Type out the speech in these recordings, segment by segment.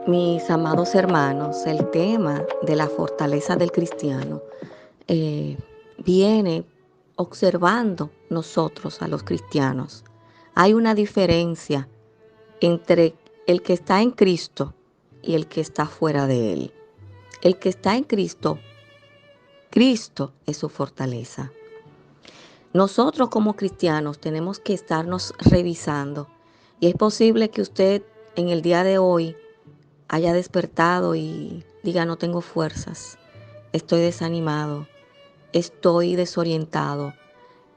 Mis amados hermanos, el tema de la fortaleza del cristiano eh, viene observando nosotros a los cristianos. Hay una diferencia entre el que está en Cristo y el que está fuera de Él. El que está en Cristo, Cristo es su fortaleza. Nosotros como cristianos tenemos que estarnos revisando y es posible que usted en el día de hoy haya despertado y diga no tengo fuerzas, estoy desanimado, estoy desorientado.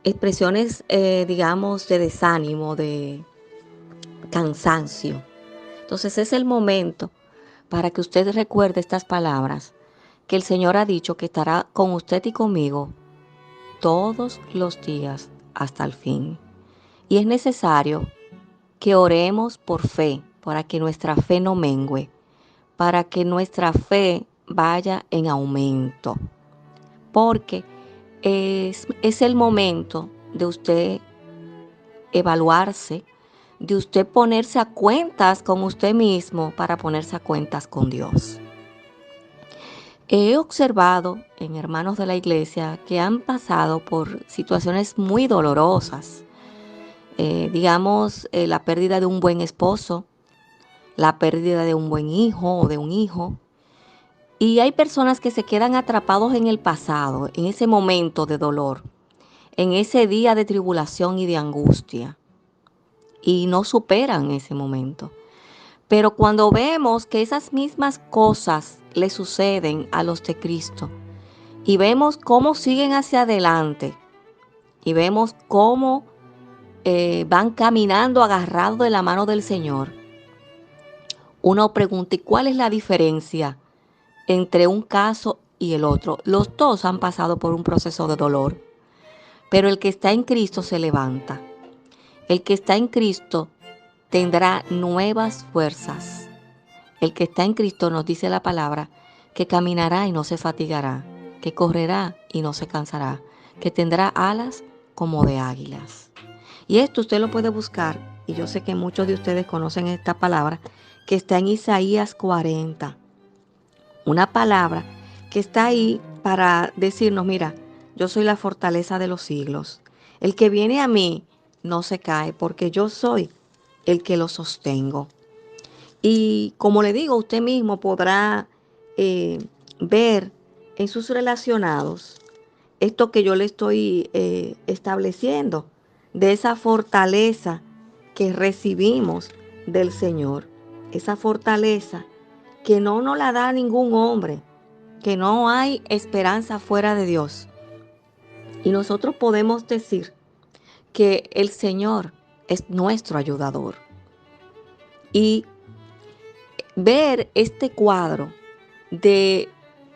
Expresiones, digamos, de desánimo, de cansancio. Entonces es el momento para que usted recuerde estas palabras que el Señor ha dicho que estará con usted y conmigo todos los días hasta el fin. Y es necesario que oremos por fe, para que nuestra fe no mengüe, para que nuestra fe vaya en aumento. Porque es el momento de usted evaluarse, de usted ponerse a cuentas con usted mismo para ponerse a cuentas con Dios. He observado en hermanos de la iglesia que han pasado por situaciones muy dolorosas, digamos la pérdida de un buen esposo, la pérdida de un buen hijo o de un hijo. Y hay personas que se quedan atrapados en el pasado, en ese momento de dolor, en ese día de tribulación y de angustia, y no superan ese momento. Pero cuando vemos que esas mismas cosas le suceden a los de Cristo, y vemos cómo siguen hacia adelante, y vemos cómo van caminando agarrados de la mano del Señor, uno pregunta, ¿y cuál es la diferencia entre un caso y el otro? Los dos han pasado por un proceso de dolor, pero el que está en Cristo se levanta. El que está en Cristo tendrá nuevas fuerzas. El que está en Cristo, nos dice la palabra, que caminará y no se fatigará, que correrá y no se cansará, que tendrá alas como de águilas. Y esto usted lo puede buscar, y yo sé que muchos de ustedes conocen esta palabra, que está en Isaías 40. Una palabra que está ahí para decirnos, mira, yo soy la fortaleza de los siglos. El que viene a mí no se cae porque yo soy el que lo sostengo. Y como le digo, usted mismo podrá ver en sus relacionados esto que yo le estoy estableciendo, de esa fortaleza que recibimos del Señor. Esa fortaleza que no nos la da ningún hombre, que no hay esperanza fuera de Dios. Y nosotros podemos decir que el Señor es nuestro ayudador. Y ver este cuadro de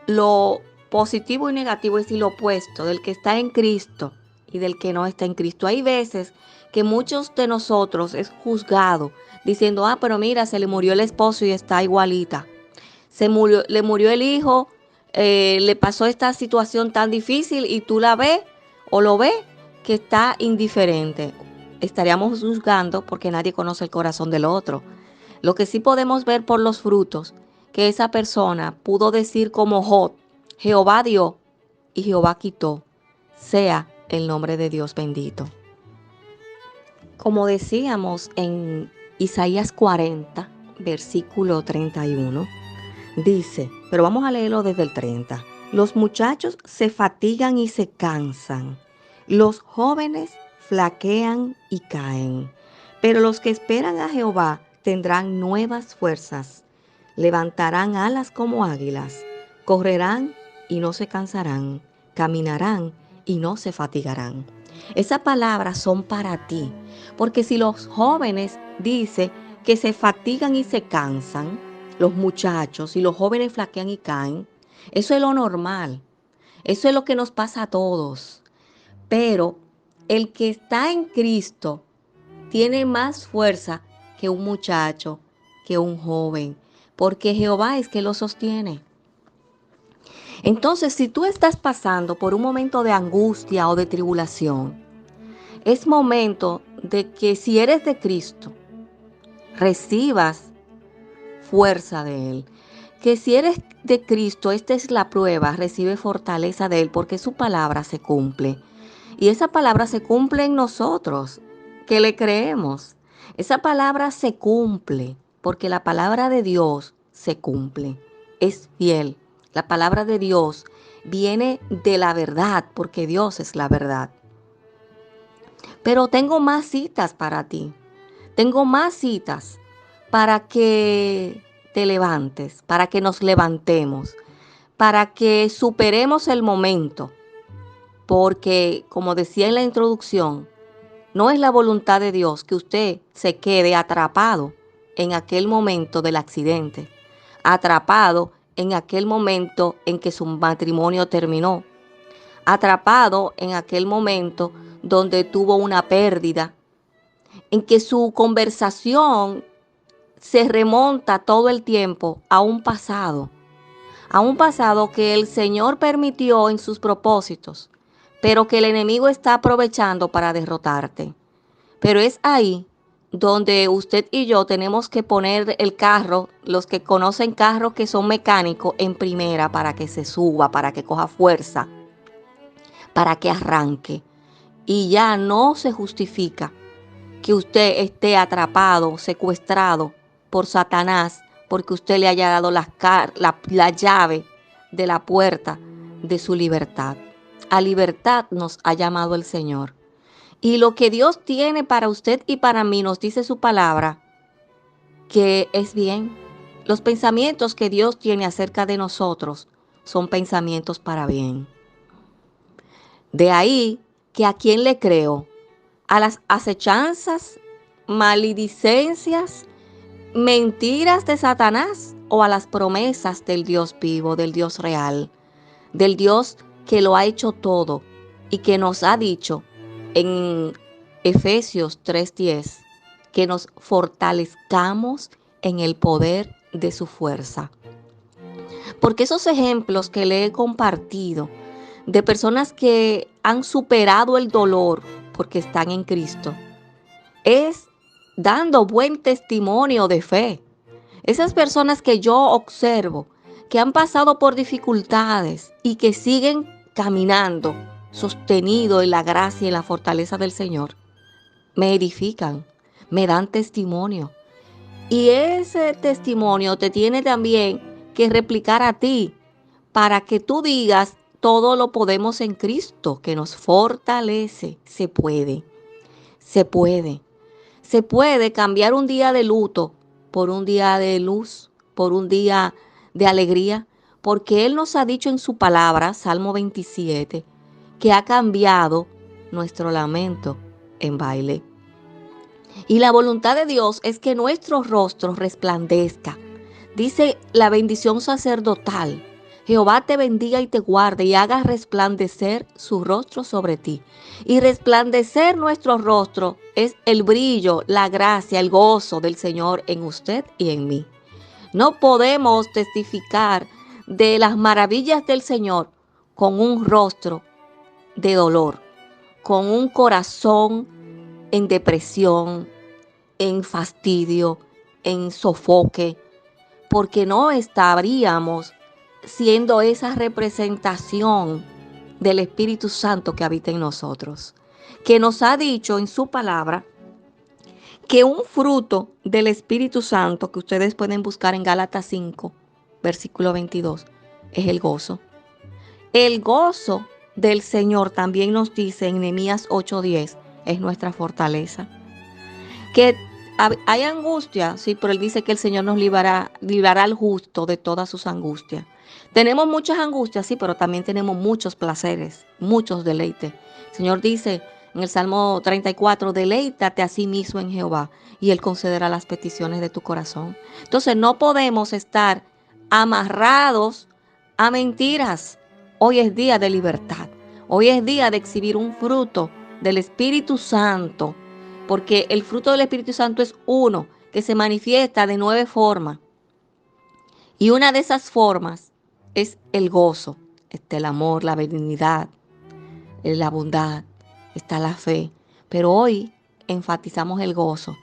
lo positivo y negativo, es decir, lo opuesto, del que está en Cristo y del que no está en Cristo. Hay veces que muchos de nosotros es juzgado diciendo, pero mira, se le murió el esposo y está igualita. Le murió el hijo, le pasó esta situación tan difícil y tú la ves o lo ves que está indiferente. Estaríamos juzgando porque nadie conoce el corazón del otro. Lo que sí podemos ver por los frutos, que esa persona pudo decir como Job, Jehová dio y Jehová quitó, sea el nombre de Dios bendito. Como decíamos en Isaías 40, versículo 31, dice, pero vamos a leerlo desde el 30. Los muchachos se fatigan y se cansan. Los jóvenes flaquean y caen. Pero los que esperan a Jehová tendrán nuevas fuerzas. Levantarán alas como águilas. Correrán y no se cansarán. Caminarán y no se fatigarán. Esas palabras son para ti. Porque si los jóvenes dicen que se fatigan y se cansan, los muchachos y los jóvenes flaquean y caen, eso es lo normal. Eso es lo que nos pasa a todos. Pero el que está en Cristo tiene más fuerza que un muchacho, que un joven, porque Jehová es que lo sostiene. Entonces, si tú estás pasando por un momento de angustia o de tribulación, es momento de que si eres de Cristo, recibas fuerza de Él. Que si eres de Cristo, esta es la prueba, recibe fortaleza de Él, porque su palabra se cumple. Y esa palabra se cumple en nosotros, que le creemos. Esa palabra se cumple, porque la palabra de Dios se cumple. Es fiel. La palabra de Dios viene de la verdad, porque Dios es la verdad. Pero tengo más citas para ti. Tengo más citas para que te levantes, para que nos levantemos, para que superemos el momento. Porque, como decía en la introducción, no es la voluntad de Dios que usted se quede atrapado en aquel momento del accidente, atrapado en aquel momento en que su matrimonio terminó, atrapado en aquel momento donde tuvo una pérdida, en que su conversación se remonta todo el tiempo a un pasado que el Señor permitió en sus propósitos, pero que el enemigo está aprovechando para derrotarte. Pero es ahí donde usted y yo tenemos que poner el carro, los que conocen carros que son mecánicos, en primera para que se suba, para que coja fuerza, para que arranque. Y ya no se justifica que usted esté atrapado, secuestrado por Satanás, porque usted le haya dado la llave de la puerta de su libertad. A libertad nos ha llamado el Señor. Y lo que Dios tiene para usted y para mí, nos dice su palabra, que es bien. Los pensamientos que Dios tiene acerca de nosotros son pensamientos para bien. De ahí que a quién le creo, a las acechanzas, maledicencias, mentiras de Satanás o a las promesas del Dios vivo, del Dios real, del Dios que lo ha hecho todo y que nos ha dicho en Efesios 3:10 que nos fortalezcamos en el poder de su fuerza. Porque esos ejemplos que le he compartido de personas que han superado el dolor porque están en Cristo, es dando buen testimonio de fe. Esas personas que yo observo, que han pasado por dificultades y que siguen caminando, sostenido en la gracia y la fortaleza del Señor, me edifican, me dan testimonio. Y ese testimonio te tiene también que replicar a ti para que tú digas, todo lo podemos en Cristo, que nos fortalece. Se puede, se puede. Se puede cambiar un día de luto por un día de luz, por un día de alegría, porque Él nos ha dicho en su palabra, Salmo 27, que ha cambiado nuestro lamento en baile. Y la voluntad de Dios es que nuestro rostro resplandezca. Dice la bendición sacerdotal: Jehová te bendiga y te guarde y haga resplandecer su rostro sobre ti. Y resplandecer nuestro rostro es el brillo, la gracia, el gozo del Señor en usted y en mí. No podemos testificar de las maravillas del Señor con un rostro de dolor, con un corazón en depresión, en fastidio, en sofoque, porque no estaríamos siendo esa representación del Espíritu Santo que habita en nosotros, que nos ha dicho en su palabra que un fruto del Espíritu Santo que ustedes pueden buscar en Gálatas 5, versículo 22, es el gozo. El gozo del Señor, también nos dice en Nehemías 8:10, es nuestra fortaleza. Que hay angustia, sí, pero Él dice que el Señor nos librará al justo de todas sus angustias. Tenemos muchas angustias, sí, pero también tenemos muchos placeres, muchos deleites. El Señor dice en el Salmo 34, deleítate a sí mismo en Jehová y Él concederá las peticiones de tu corazón. Entonces no podemos estar amarrados a mentiras. Hoy es día de libertad. Hoy es día de exhibir un fruto del Espíritu Santo, porque el fruto del Espíritu Santo es uno que se manifiesta de 9 formas. Y una de esas formas es el gozo. Está el amor, la benignidad, la bondad, está la fe. Pero hoy enfatizamos el gozo,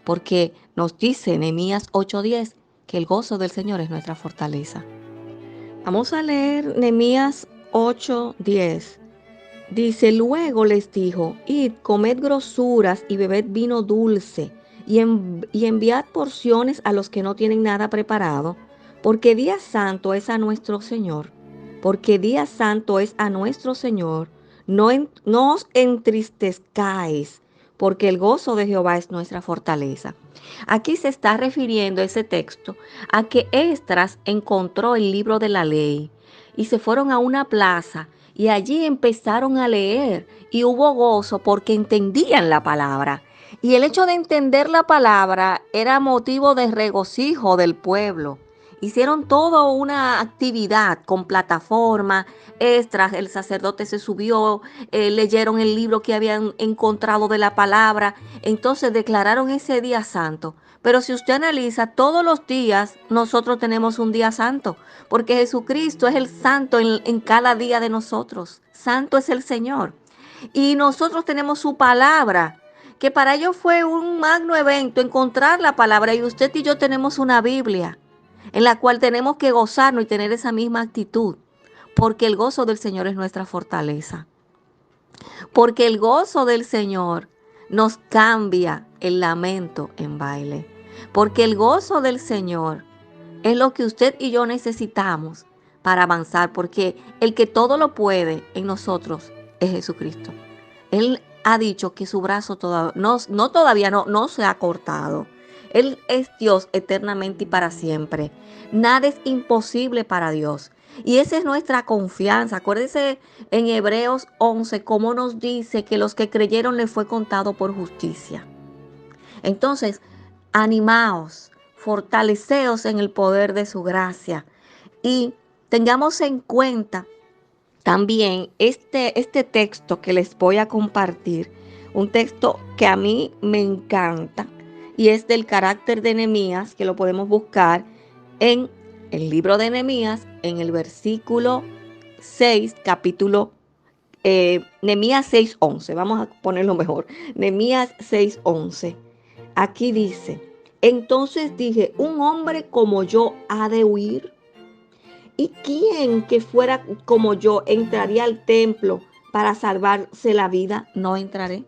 porque nos dice Nehemías 8:10 que el gozo del Señor es nuestra fortaleza. Vamos a leer Nehemías 8:10. Dice, luego les dijo, id, comed grosuras y bebed vino dulce, y enviad porciones a los que no tienen nada preparado, porque día santo es a nuestro Señor. Porque día santo es a nuestro Señor. No os entristezcáis, porque el gozo de Jehová es nuestra fortaleza. Aquí se está refiriendo ese texto a que Esdras encontró el libro de la ley y se fueron a una plaza y allí empezaron a leer y hubo gozo porque entendían la palabra. Y el hecho de entender la palabra era motivo de regocijo del pueblo. Hicieron toda una actividad con plataforma. Esdras, el sacerdote, se subió, leyeron el libro que habían encontrado de la palabra. Entonces declararon ese día santo. Pero si usted analiza, todos los días nosotros tenemos un día santo, porque Jesucristo es el santo en cada día de nosotros. Santo es el Señor. Y nosotros tenemos su palabra, que para ellos fue un magno evento encontrar la palabra. Y usted y yo tenemos una Biblia en la cual tenemos que gozarnos y tener esa misma actitud, porque el gozo del Señor es nuestra fortaleza. Porque el gozo del Señor nos cambia el lamento en baile. Porque el gozo del Señor es lo que usted y yo necesitamos para avanzar, porque el que todo lo puede en nosotros es Jesucristo. Él ha dicho que su brazo todavía no se ha cortado. Él es Dios eternamente y para siempre. Nada es imposible para Dios. Y esa es nuestra confianza. Acuérdese en Hebreos 11 cómo nos dice que los que creyeron les fue contado por justicia. Entonces, animaos, fortaleceos en el poder de su gracia y tengamos en cuenta también este texto que les voy a compartir, un texto que a mí me encanta y es del carácter de Nehemías, que lo podemos buscar en el libro de Nehemías, en el versículo 6, capítulo Nehemías 6:11. Vamos a ponerlo mejor. Nehemías 6:11. Aquí dice, entonces dije, un hombre como yo ha de huir. ¿Y quién que fuera como yo entraría al templo para salvarse la vida? No entraré.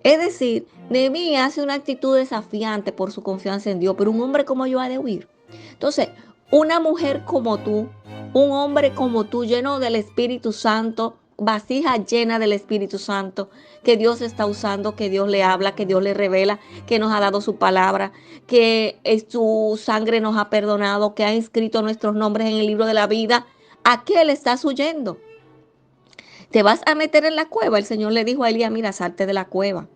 Es decir, Nehemías hace una actitud desafiante por su confianza en Dios, pero un hombre como yo ha de huir. Entonces, una mujer como tú, un hombre como tú, lleno del Espíritu Santo, vasija llena del Espíritu Santo, que Dios está usando, que Dios le habla, que Dios le revela, que nos ha dado su palabra, que su sangre nos ha perdonado, que ha inscrito nuestros nombres en el libro de la vida. ¿A qué le estás huyendo? ¿Te vas a meter en la cueva? El Señor le dijo a Elías, mira, salte de la cueva.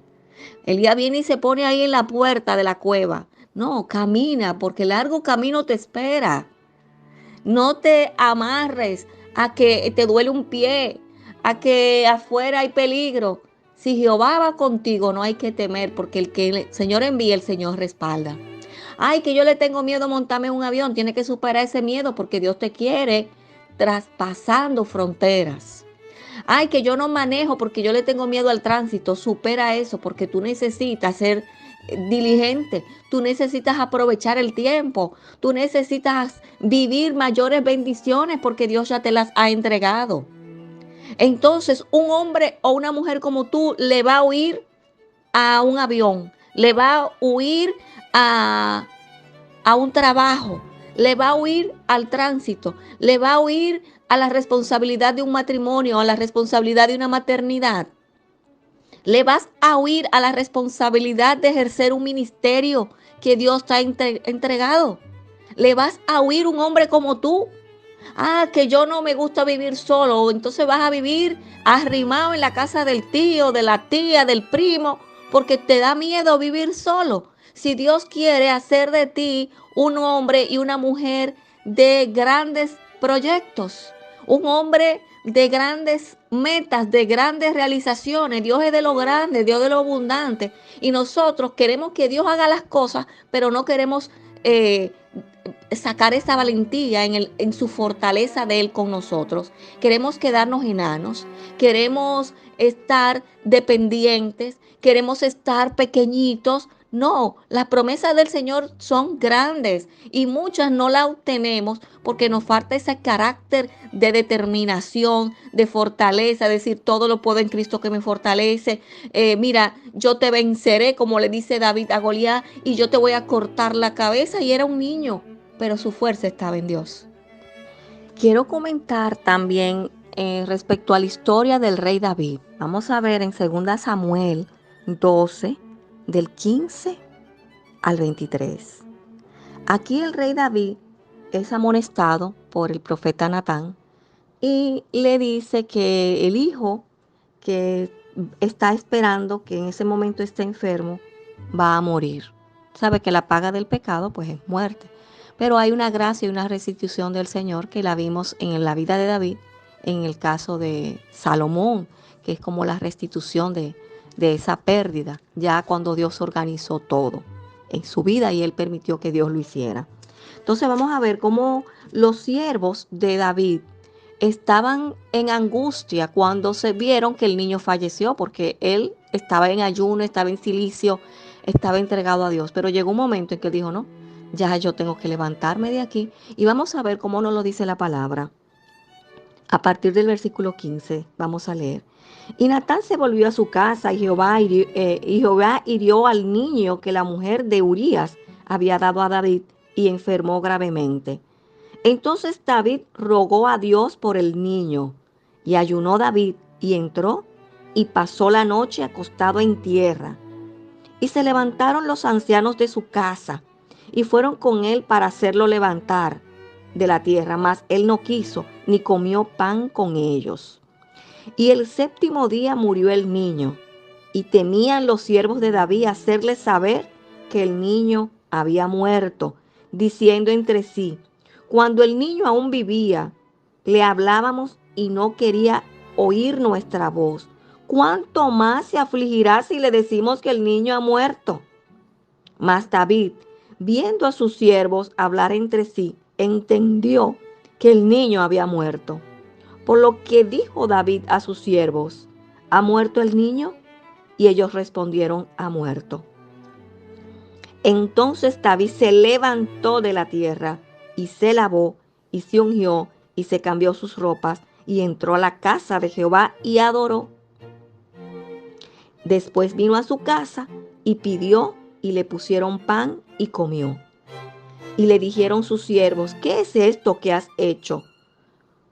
Elías viene y se pone ahí en la puerta de la cueva. No, camina, porque largo camino te espera. No te amarres a que te duele un pie, a que afuera hay peligro. Si Jehová va contigo, no hay que temer, porque el que el Señor envía, el Señor respalda. Ay, que yo le tengo miedo a montarme en un avión. Tiene que superar ese miedo porque Dios te quiere traspasando fronteras. Ay, que yo no manejo porque yo le tengo miedo al tránsito. Supera eso porque tú necesitas ser diligente. Tú necesitas aprovechar el tiempo. Tú necesitas vivir mayores bendiciones porque Dios ya te las ha entregado. Entonces, un hombre o una mujer como tú le va a huir a un avión, le va a huir a un trabajo, le va a huir al tránsito, le va a huir a la responsabilidad de un matrimonio, a la responsabilidad de una maternidad. Le vas a huir a la responsabilidad de ejercer un ministerio que Dios te ha entregado. Le vas a huir un hombre como tú. Ah, que yo no me gusta vivir solo. Entonces vas a vivir arrimado en la casa del tío, de la tía, del primo, porque te da miedo vivir solo. Si Dios quiere hacer de ti un hombre y una mujer de grandes proyectos, un hombre de grandes metas, de grandes realizaciones. Dios es de lo grande, Dios de lo abundante. Y nosotros queremos que Dios haga las cosas, pero no queremos sacar esa valentía en su fortaleza de Él con nosotros. Queremos quedarnos enanos, queremos estar dependientes, queremos estar pequeñitos. No, las promesas del Señor son grandes y muchas no las obtenemos porque nos falta ese carácter de determinación, de fortaleza, decir todo lo puedo en Cristo que me fortalece. Mira, yo te venceré, como le dice David a Goliat, y yo te voy a cortar la cabeza. Y era un niño, pero su fuerza estaba en Dios. Quiero comentar también respecto a la historia del rey David. Vamos a ver en 2 Samuel 12, del 15 al 23. Aquí el rey David es amonestado por el profeta Natán y le dice que el hijo que está esperando, que en ese momento está enfermo, va a morir. Sabe que la paga del pecado pues es muerte. Pero hay una gracia y una restitución del Señor que la vimos en la vida de David, en el caso de Salomón, que es como la restitución de esa pérdida, ya cuando Dios organizó todo en su vida y él permitió que Dios lo hiciera. Entonces vamos a ver cómo los siervos de David estaban en angustia cuando se vieron que el niño falleció, porque él estaba en ayuno, estaba en silicio, estaba entregado a Dios. Pero llegó un momento en que él dijo, no, ya yo tengo que levantarme de aquí. Y vamos a ver cómo nos lo dice la palabra. A partir del versículo 15, vamos a leer. Y Natán se volvió a su casa y Jehová hirió al niño que la mujer de Urías había dado a David y enfermó gravemente. Entonces David rogó a Dios por el niño, y ayunó David, y entró, y pasó la noche acostado en tierra. Y se levantaron los ancianos de su casa, y fueron con él para hacerlo levantar de la tierra, mas él no quiso, ni comió pan con ellos. Y el séptimo día murió el niño, y temían los siervos de David hacerle saber que el niño había muerto, diciendo entre sí, cuando el niño aún vivía, le hablábamos y no quería oír nuestra voz. ¿Cuánto más se afligirá si le decimos que el niño ha muerto? Mas David, viendo a sus siervos hablar entre sí, entendió que el niño había muerto. Por lo que dijo David a sus siervos, ¿ha muerto el niño? Y ellos respondieron, ha muerto. Entonces David se levantó de la tierra y se lavó y se ungió y se cambió sus ropas y entró a la casa de Jehová y adoró. Después vino a su casa y pidió y le pusieron pan y comió. Y le dijeron sus siervos, ¿qué es esto que has hecho?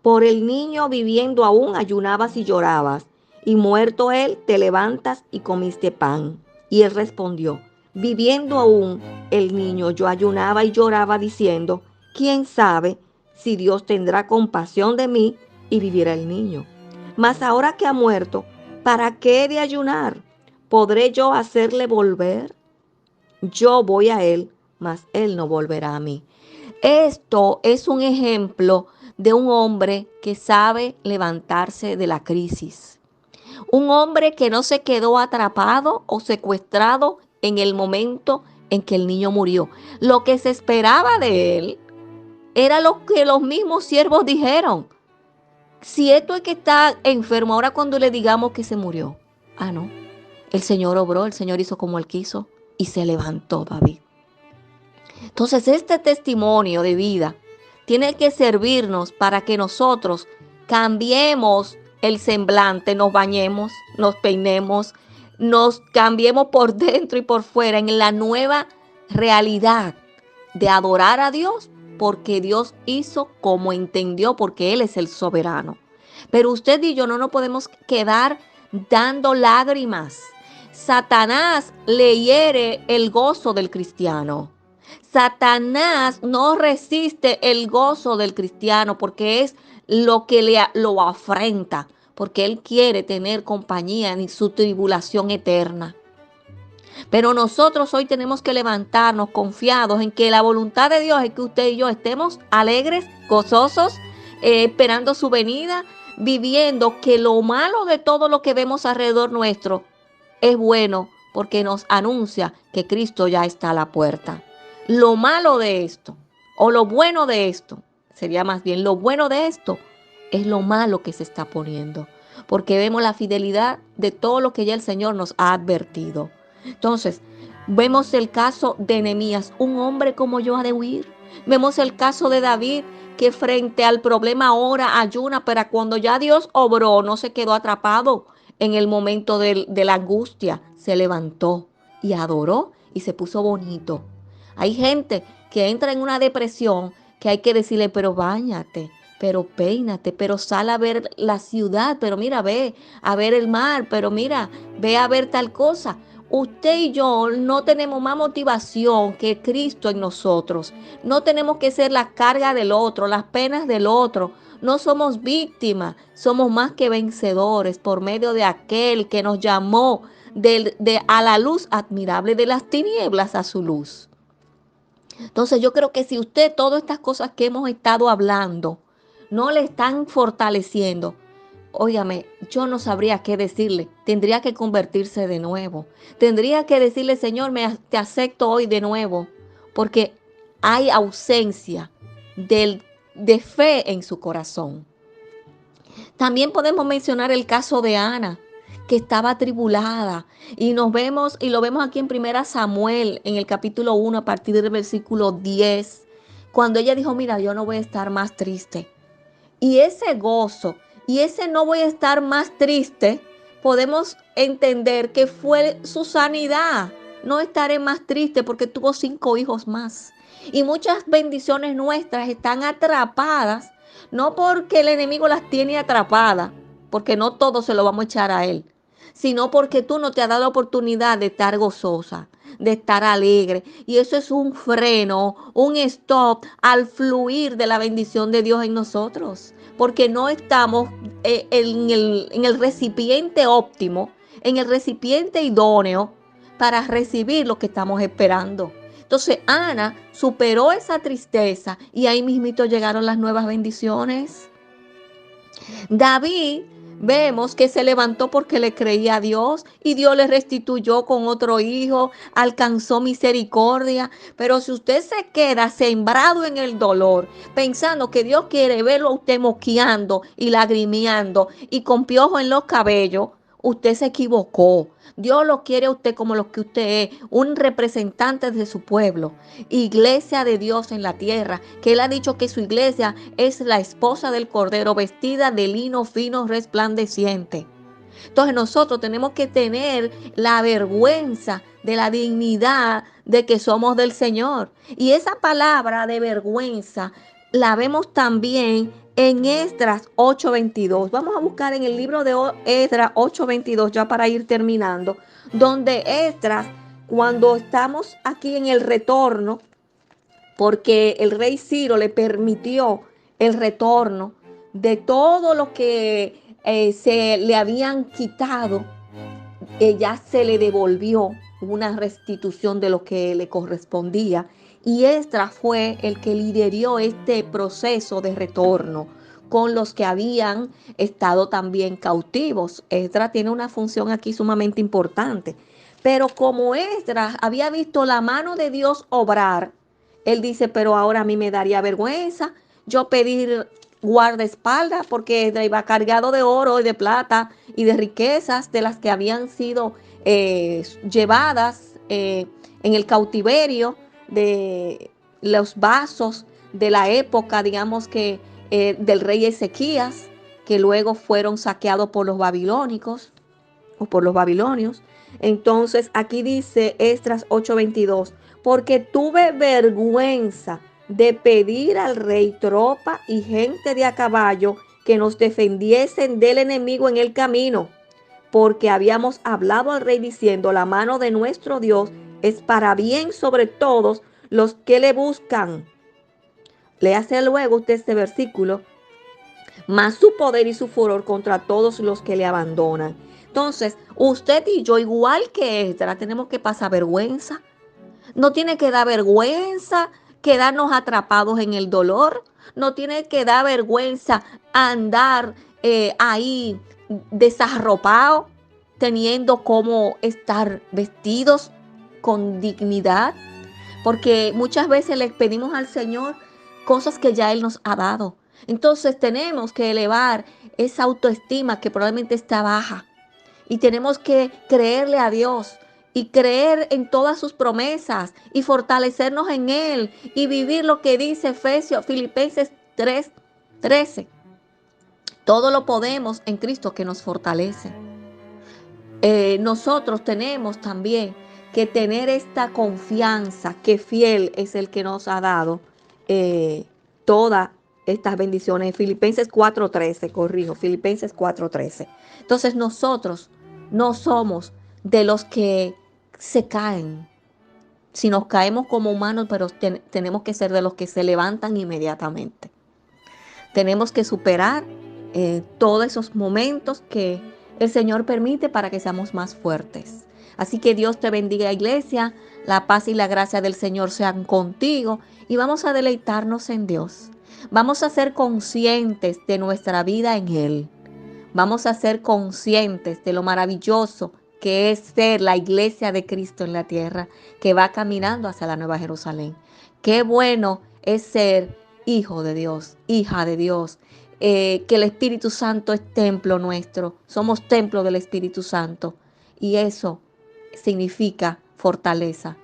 Por el niño viviendo aún ayunabas y llorabas, y muerto él te levantas y comiste pan. Y él respondió, viviendo aún el niño yo ayunaba y lloraba diciendo, ¿quién sabe si Dios tendrá compasión de mí y vivirá el niño? Mas ahora que ha muerto, ¿para qué he de ayunar? ¿Podré yo hacerle volver? Yo voy a él, mas él no volverá a mí. Esto es un ejemplo de un hombre que sabe levantarse de la crisis. Un hombre que no se quedó atrapado o secuestrado en el momento en que el niño murió. Lo que se esperaba de él era lo que los mismos siervos dijeron. Si esto es que está enfermo, ahora cuando le digamos que se murió. Ah, no. El Señor obró, el Señor hizo como él quiso y se levantó David. Entonces, este testimonio de vida tiene que servirnos para que nosotros cambiemos el semblante, nos bañemos, nos peinemos, nos cambiemos por dentro y por fuera en la nueva realidad de adorar a Dios porque Dios hizo como entendió, porque Él es el soberano. Pero usted y yo no nos podemos quedar dando lágrimas. Satanás le hiere el gozo del cristiano. Satanás no resiste el gozo del cristiano porque es lo que lo afrenta, porque él quiere tener compañía en su tribulación eterna. Pero nosotros hoy tenemos que levantarnos confiados en que la voluntad de Dios es que usted y yo estemos alegres, gozosos, esperando su venida, viviendo que lo malo de todo lo que vemos alrededor nuestro es bueno porque nos anuncia que Cristo ya está a la puerta. Lo malo de esto, o lo bueno de esto, sería más bien lo bueno de esto, es lo malo que se está poniendo, porque vemos la fidelidad de todo lo que ya el Señor nos ha advertido. Entonces, Vemos el caso de Nehemías, un hombre como yo ha de huir. Vemos el caso de David, que frente al problema ora, ayuna, pero cuando ya Dios obró, no se quedó atrapado en el momento de la angustia. Se levantó y adoró y se puso bonito. Hay gente que entra en una depresión que hay que decirle, pero báñate, pero peínate, pero sal a ver la ciudad, pero mira, ve a ver el mar, pero mira, ve a ver tal cosa. Usted y yo no tenemos más motivación que Cristo en nosotros. No tenemos que ser la carga del otro, las penas del otro. No somos víctimas, somos más que vencedores por medio de aquel que nos llamó a la luz admirable de las tinieblas a su luz. Entonces yo creo que si usted todas estas cosas que hemos estado hablando no le están fortaleciendo, óigame, yo no sabría qué decirle. Tendría que convertirse de nuevo. Tendría que decirle, Señor, te acepto hoy de nuevo, porque hay ausencia de fe en su corazón. También podemos mencionar el caso de Ana, que estaba atribulada, y lo vemos aquí en 1 Samuel, en el capítulo 1, a partir del versículo 10, cuando ella dijo, mira, yo no voy a estar más triste. Y ese gozo y ese no voy a estar más triste, podemos entender que fue su sanidad. No estaré más triste porque tuvo 5 hijos más. Y muchas bendiciones nuestras están atrapadas, no porque el enemigo las tiene atrapadas, porque no todo se lo vamos a echar a él, sino porque tú no te has dado la oportunidad de estar gozosa, de estar alegre. Y eso es un freno, un stop al fluir de la bendición de Dios en nosotros. Porque no estamos en el recipiente óptimo, en el recipiente idóneo para recibir lo que estamos esperando. Entonces Ana superó esa tristeza y ahí mismito llegaron las nuevas bendiciones. David, vemos que se levantó porque le creía a Dios y Dios le restituyó con otro hijo, alcanzó misericordia. Pero si usted se queda sembrado en el dolor, pensando que Dios quiere verlo a usted moqueando y lagrimeando y con piojos en los cabellos, usted se equivocó. Dios lo quiere a usted como lo que usted es, un representante de su pueblo, iglesia de Dios en la tierra, que Él ha dicho que su iglesia es la esposa del Cordero, vestida de lino fino resplandeciente. Entonces nosotros tenemos que tener la vergüenza de la dignidad de que somos del Señor. Y esa palabra de vergüenza la vemos también en Esdras 8:22. Vamos a buscar en el libro de Esdras 8:22 ya para ir terminando, donde Esdras, cuando estamos aquí en el retorno, porque el rey Ciro le permitió el retorno de todo lo que se le habían quitado, ya se le devolvió una restitución de lo que le correspondía. Y Esdras fue el que lideró este proceso de retorno con los que habían estado también cautivos. Esdras tiene una función aquí sumamente importante. Pero como Esdras había visto la mano de Dios obrar, él dice, pero ahora a mí me daría vergüenza yo pedir guardaespaldas porque Esdras iba cargado de oro y de plata y de riquezas de las que habían sido llevadas en el cautiverio, de los vasos de la época, digamos que del rey Ezequías, que luego fueron saqueados por los babilónicos o por los babilonios. Entonces aquí dice Esdras 8:22, porque tuve vergüenza de pedir al rey tropa y gente de a caballo que nos defendiesen del enemigo en el camino, porque habíamos hablado al rey diciendo, la mano de nuestro Dios es para bien sobre todos los que le buscan. Léase luego usted este versículo, más su poder y su furor contra todos los que le abandonan. Entonces, usted y yo, igual que Esdras, tenemos que pasar vergüenza. No tiene que dar vergüenza quedarnos atrapados en el dolor. No tiene que dar vergüenza andar ahí desarropados, teniendo cómo estar vestidos con dignidad. Porque muchas veces le pedimos al Señor cosas que ya Él nos ha dado. Entonces tenemos que elevar esa autoestima que probablemente está baja. Y tenemos que creerle a Dios y creer en todas sus promesas y fortalecernos en Él y vivir lo que dice Filipenses 3:13. Todo lo podemos en Cristo que nos fortalece. Nosotros tenemos también que tener esta confianza que fiel es el que nos ha dado todas estas bendiciones. Filipenses 4:13, corrijo, Filipenses 4:13. Entonces nosotros no somos de los que se caen. Si nos caemos como humanos, pero tenemos que ser de los que se levantan inmediatamente. Tenemos que superar todos esos momentos que el Señor permite para que seamos más fuertes. Así que Dios te bendiga, iglesia. La paz y la gracia del Señor sean contigo y vamos a deleitarnos en Dios. Vamos a ser conscientes de nuestra vida en Él. Vamos a ser conscientes de lo maravilloso que es ser la iglesia de Cristo en la tierra, que va caminando hacia la Nueva Jerusalén. Qué bueno es ser hijo de Dios, hija de Dios, que el Espíritu Santo es templo nuestro, somos templo del Espíritu Santo y eso significa fortaleza,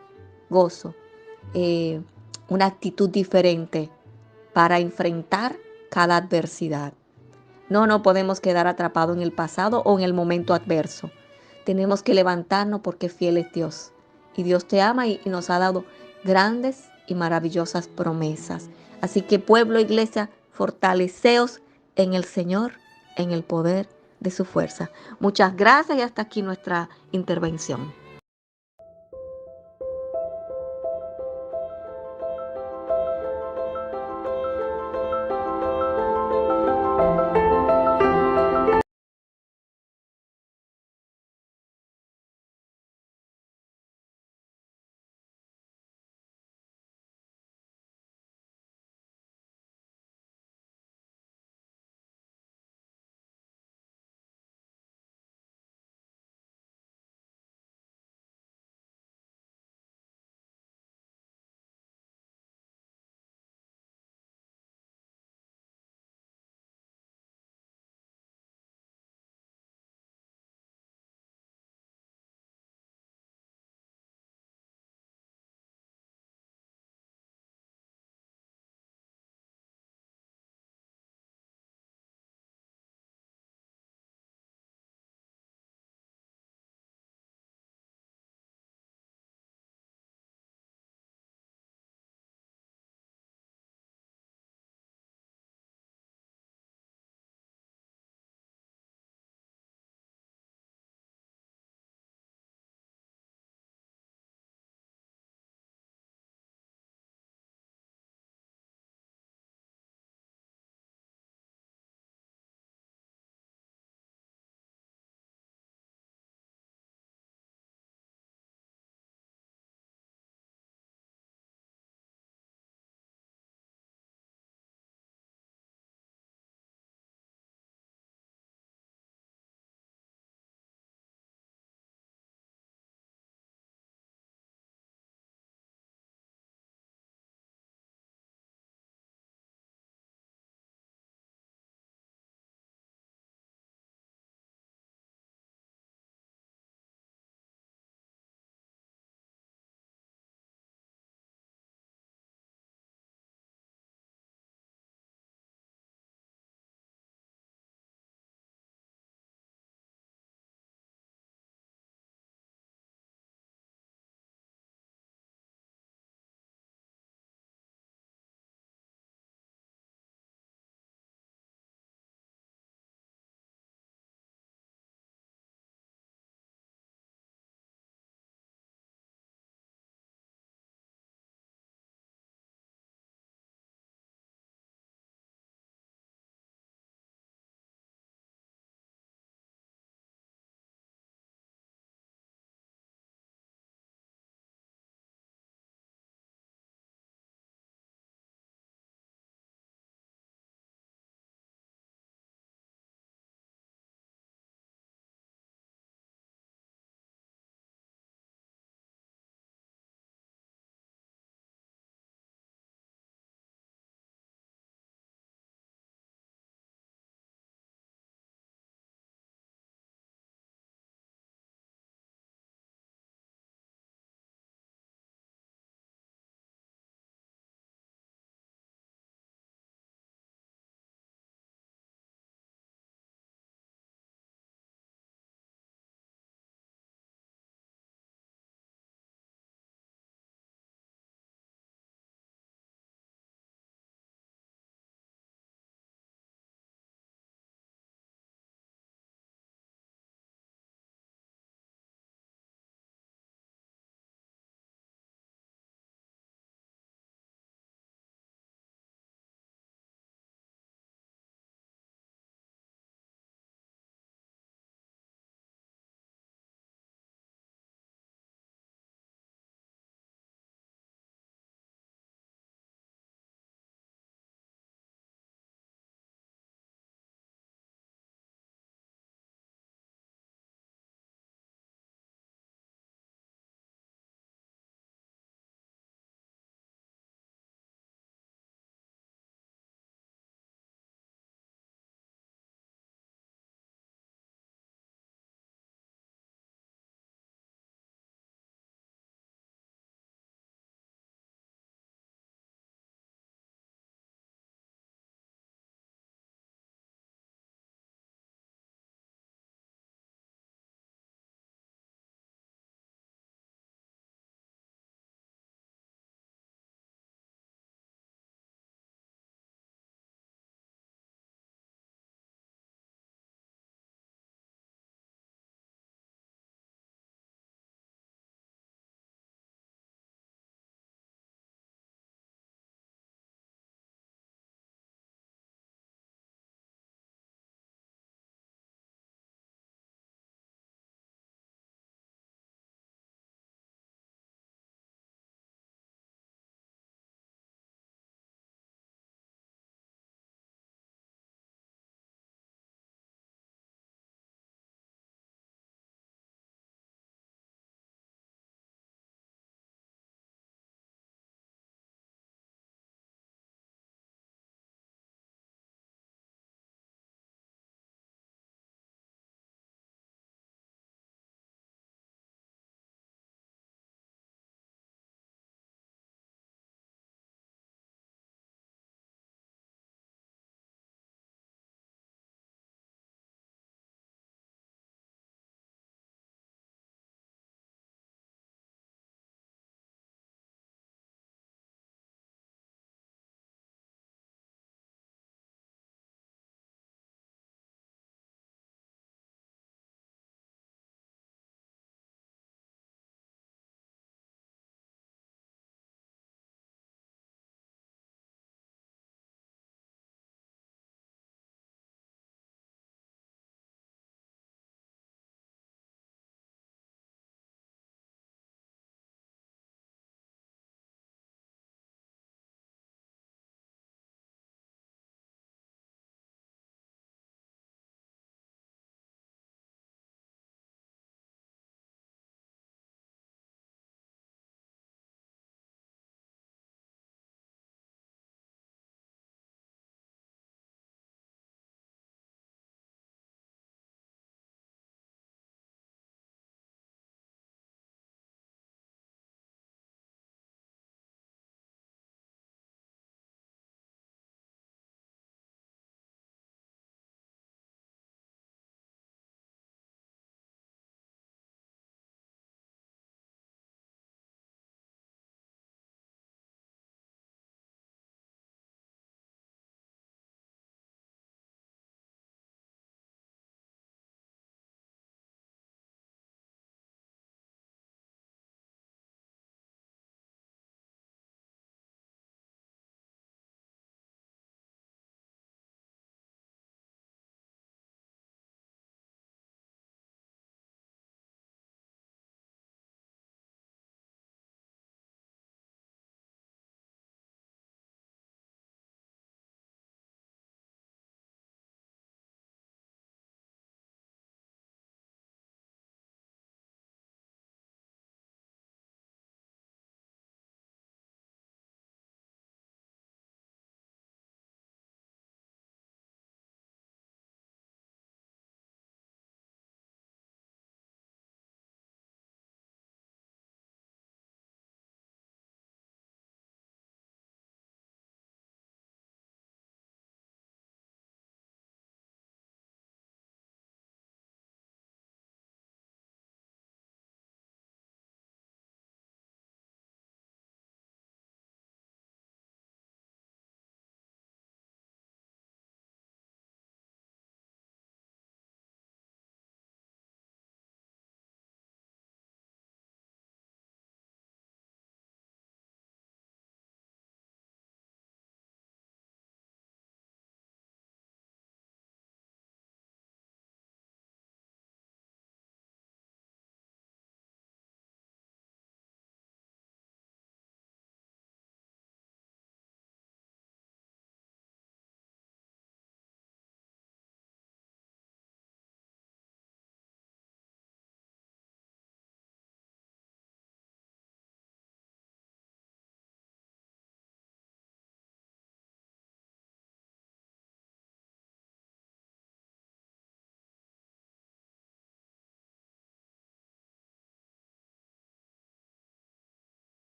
gozo, una actitud diferente para enfrentar cada adversidad. No podemos quedar atrapados en el pasado o en el momento adverso. Tenemos que levantarnos porque fiel es Dios. Y Dios te ama y nos ha dado grandes y maravillosas promesas. Así que pueblo, iglesia, fortaleceos en el Señor, en el poder de su fuerza. Muchas gracias y hasta aquí nuestra intervención.